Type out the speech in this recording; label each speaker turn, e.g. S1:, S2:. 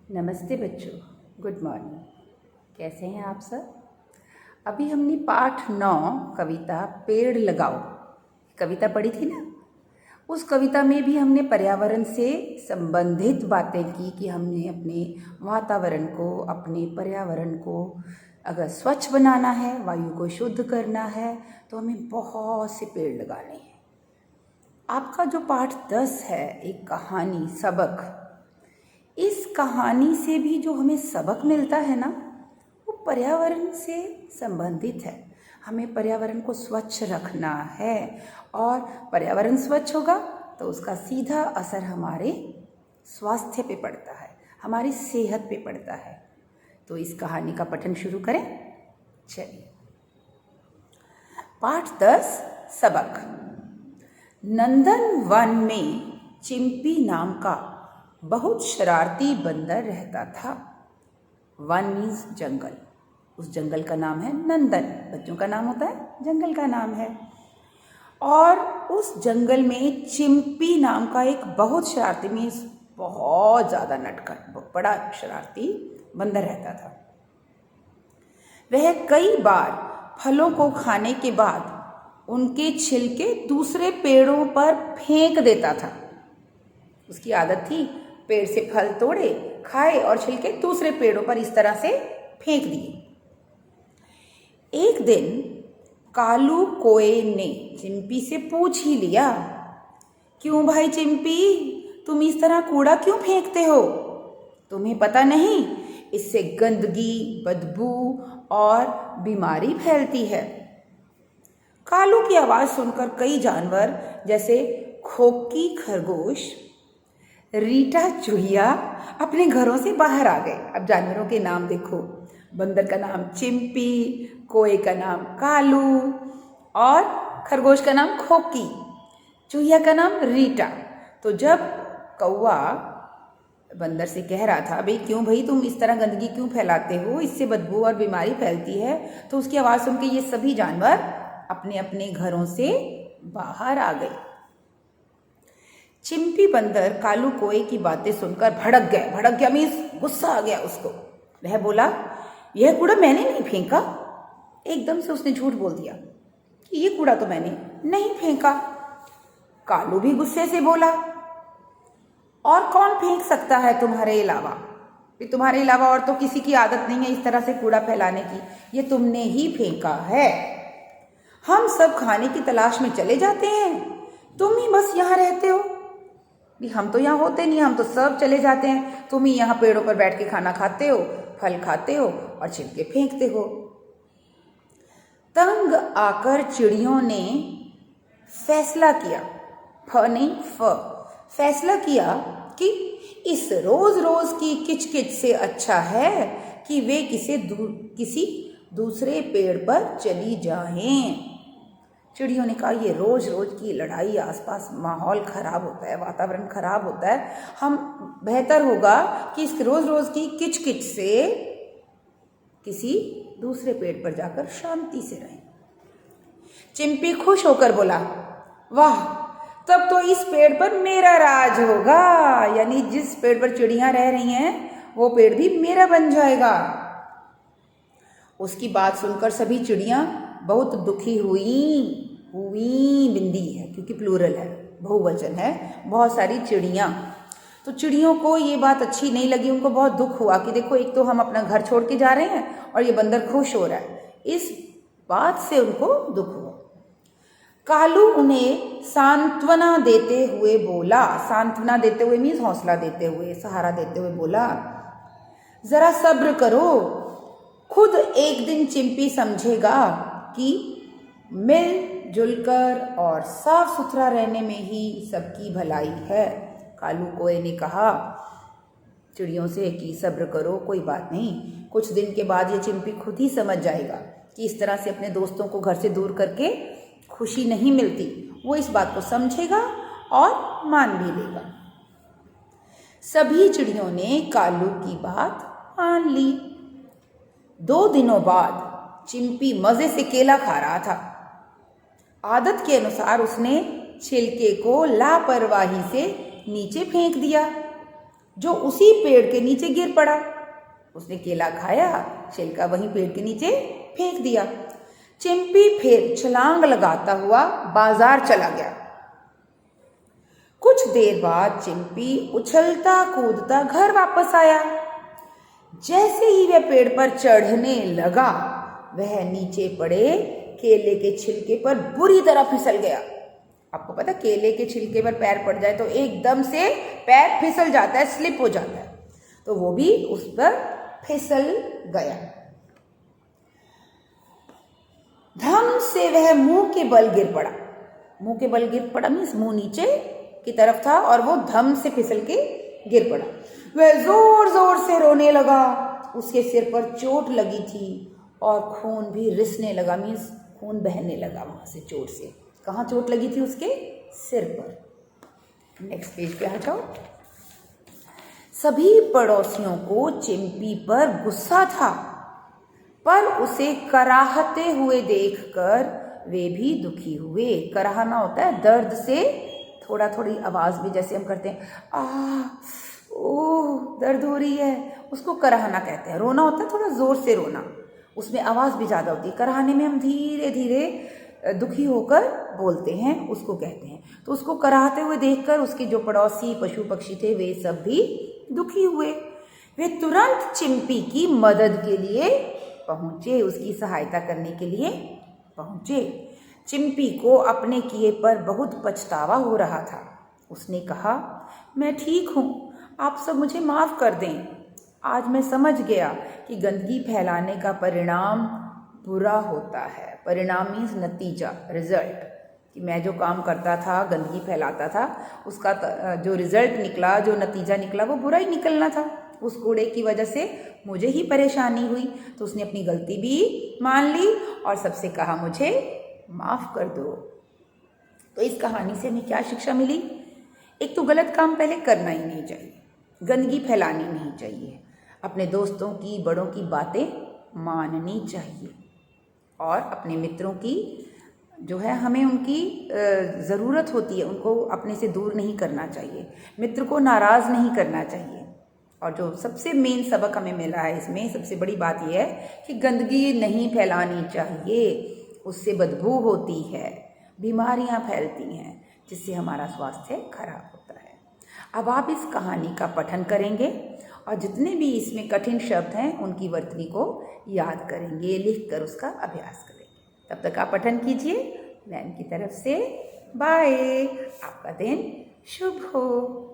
S1: नमस्ते बच्चों, good morning. कैसे हैं आप सब? अभी हमने पाठ 9 कविता पेड़ लगाओ कविता पढ़ी थी ना। उस कविता में भी हमने पर्यावरण से संबंधित बातें की कि हमने अपने वातावरण को, अपने पर्यावरण को अगर स्वच्छ बनाना है, वायु को शुद्ध करना है, तो हमें बहुत से पेड़ लगाने हैं। आपका जो पाठ 10 है, एक कहानी सबक, इस कहानी से भी जो हमें सबक मिलता है ना, वो पर्यावरण से संबंधित है। हमें पर्यावरण को स्वच्छ रखना है और पर्यावरण स्वच्छ होगा तो उसका सीधा असर हमारे स्वास्थ्य पे पड़ता है, हमारी सेहत पे पड़ता है। तो इस कहानी का पठन शुरू करें। चलिए, पाठ 10 सबक। नंदन वन में चिंपी नाम का बहुत शरारती बंदर रहता था। वन मीन्स जंगल। उस जंगल का नाम है नंदन। बच्चों का नाम होता है, जंगल का नाम है। और उस जंगल में चिंपी नाम का एक बहुत शरारती, मीन्स बहुत ज़्यादा नटखट, बड़ा शरारती बंदर रहता था। वह कई बार फलों को खाने के बाद उनके छिलके दूसरे पेड़ों पर फेंक देता था। उसकी आदत थी, पेड़ से फल तोड़े, खाए और छिलके दूसरे पेड़ों पर इस तरह से फेंक दिए। एक दिन कालू कोए ने चिंपी से पूछ ही लिया, क्यों भाई चिंपी, तुम इस तरह कूड़ा क्यों फेंकते हो? तुम्हें पता नहीं इससे गंदगी, बदबू और बीमारी फैलती है। कालू की आवाज़ सुनकर कई जानवर जैसे खोकी खरगोश, रीटा चूहिया अपने घरों से बाहर आ गए। अब जानवरों के नाम देखो, बंदर का नाम चिंपी, कोए का नाम कालू और खरगोश का नाम खोकी, चूहिया का नाम रीटा। तो जब कौवा बंदर से कह रहा था, क्यों भाई तुम इस तरह गंदगी क्यों फैलाते हो, इससे बदबू और बीमारी फैलती है, तो उसकी आवाज़ सुन के ये सभी जानवर अपने अपने घरों से बाहर आ गए। चिंपी बंदर कालू कोए की बातें सुनकर भड़क गया मीन्स गुस्सा आ गया उसको। वह बोला, यह कूड़ा मैंने नहीं फेंका। एकदम से उसने झूठ बोल दिया कि ये कूड़ा तो मैंने नहीं फेंका। कालू भी गुस्से से बोला, और कौन फेंक सकता है तुम्हारे अलावा? तुम्हारे अलावा और तो किसी की आदत नहीं है इस तरह से कूड़ा फैलाने की, ये तुमने ही फेंका है। हम सब खाने की तलाश में चले जाते हैं, तुम ही बस यहाँ रहते हो। हम तो यहाँ होते नहीं, हम तो सब चले जाते हैं, तुम ही यहाँ पेड़ों पर बैठ के खाना खाते हो, फल खाते हो और छिलके फेंकते हो। तंग आकर चिड़ियों ने फैसला किया, फैसला किया कि इस रोज रोज की किचकिच से अच्छा है कि वे किसी दूसरे पेड़ पर चली जाएं। चिड़ियों ने कहा, ये रोज रोज की लड़ाई, आसपास माहौल खराब होता है, वातावरण खराब होता है, हम बेहतर होगा कि इस रोज रोज की किचकिच से किसी दूसरे पेड़ पर जाकर शांति से रहें। चिंपी खुश होकर बोला, वाह, तब तो इस पेड़ पर मेरा राज होगा, यानी जिस पेड़ पर चिड़ियां रह रही हैं वो पेड़ भी मेरा बन जाएगा। उसकी बात सुनकर सभी चिड़ियां बहुत दुखी हुई। बिंदी है क्योंकि प्लूरल है, बहुवचन है, बहुत सारी चिड़ियां। तो चिड़ियों को ये बात अच्छी नहीं लगी, उनको बहुत दुख हुआ कि देखो, एक तो हम अपना घर छोड़ के जा रहे हैं और ये बंदर खुश हो रहा है। इस बात से उनको दुख हुआ। कालू उन्हें सांत्वना देते हुए बोला, सांत्वना देते हुए मीन्स हौसला देते हुए, सहारा देते हुए बोला, जरा सब्र करो, खुद एक दिन चिंपी समझेगा कि मिलजुल कर और साफ सुथरा रहने में ही सबकी भलाई है। कालू कोए ने कहा चिड़ियों से कि सब्र करो, कोई बात नहीं, कुछ दिन के बाद ये चिंपी खुद ही समझ जाएगा कि इस तरह से अपने दोस्तों को घर से दूर करके खुशी नहीं मिलती। वो इस बात को समझेगा और मान भी लेगा। सभी चिड़ियों ने कालू की बात मान ली। 2 दिनों बाद चिंपी मजे से केला खा रहा था। आदत के अनुसार उसने छिलके को लापरवाही से नीचे फेंक दिया। जो उसी पेड़ के नीचे गिर पड़ा। उसने केला खाया, छिलका वहीं पेड़ के नीचे फेंक दिया। चिंपी फिर छलांग लगाता हुआ बाजार चला गया। कुछ देर बाद चिंपी उछलता कूदता घर वापस आया। जैसे ही वह पेड़ पर चढ़ने लगा, वह नीचे पड़े केले के छिलके पर बुरी तरह फिसल गया। आपको पता, केले के छिलके पर पैर पड़ जाए तो एकदम से पैर फिसल जाता है, स्लिप हो जाता है। तो वो भी उस पर फिसल गया। धम से वह मुंह के बल गिर पड़ा। मुंह के बल गिर पड़ा मीन्स मुंह नीचे की तरफ था और वो धम से फिसल के गिर पड़ा। वह जोर जोर से रोने लगा। उसके सिर पर चोट लगी थी और खून भी रिसने लगा, मीन्स खून बहने लगा वहां से चोट से। कहाँ चोट लगी थी? उसके सिर पर। नेक्स्ट पेज पे आ जाओ। सभी पड़ोसियों को चिंपी पर गुस्सा था, पर उसे कराहते हुए देखकर वे भी दुखी हुए। कराहना होता है दर्द से थोड़ा थोड़ी आवाज भी, जैसे हम करते हैं ओह दर्द हो रही है, उसको कराहना कहते हैं। रोना होता है थोड़ा जोर से रोना, उसमें आवाज भी ज्यादा होती है। कराहने में हम धीरे धीरे दुखी होकर बोलते हैं, उसको कहते हैं। तो उसको कराहते हुए देखकर उसके जो पड़ोसी पशु पक्षी थे वे सब भी दुखी हुए। वे तुरंत चिंपी की मदद के लिए पहुंचे, उसकी सहायता करने के लिए पहुंचे। चिंपी को अपने किए पर बहुत पछतावा हो रहा था। उसने कहा, मैं ठीक हूँ, आप सब मुझे माफ कर दें। आज मैं समझ गया कि गंदगी फैलाने का परिणाम बुरा होता है। परिणाम मीन्स नतीजा, रिजल्ट, कि मैं जो काम करता था, गंदगी फैलाता था, उसका जो रिजल्ट निकला, जो नतीजा निकला, वो बुरा ही निकलना था। उस कूड़े की वजह से मुझे ही परेशानी हुई। तो उसने अपनी गलती भी मान ली और सबसे कहा, मुझे माफ कर दो। तो इस कहानी से हमें क्या शिक्षा मिली? एक तो गलत काम पहले करना ही नहीं चाहिए, गंदगी फैलानी नहीं चाहिए, अपने दोस्तों की, बड़ों की बातें माननी चाहिए और अपने मित्रों की जो है हमें उनकी ज़रूरत होती है, उनको अपने से दूर नहीं करना चाहिए, मित्र को नाराज़ नहीं करना चाहिए। और जो सबसे मेन सबक हमें मिला है इसमें, सबसे बड़ी बात यह है कि गंदगी नहीं फैलानी चाहिए, उससे बदबू होती है, बीमारियां फैलती हैं, जिससे हमारा स्वास्थ्य खराब होता है। अब आप इस कहानी का पठन करेंगे और जितने भी इसमें कठिन शब्द हैं उनकी वर्तनी को याद करेंगे, लिख कर उसका अभ्यास करेंगे। तब तक आप पठन कीजिए। मैम की तरफ से बाय। आपका दिन शुभ हो।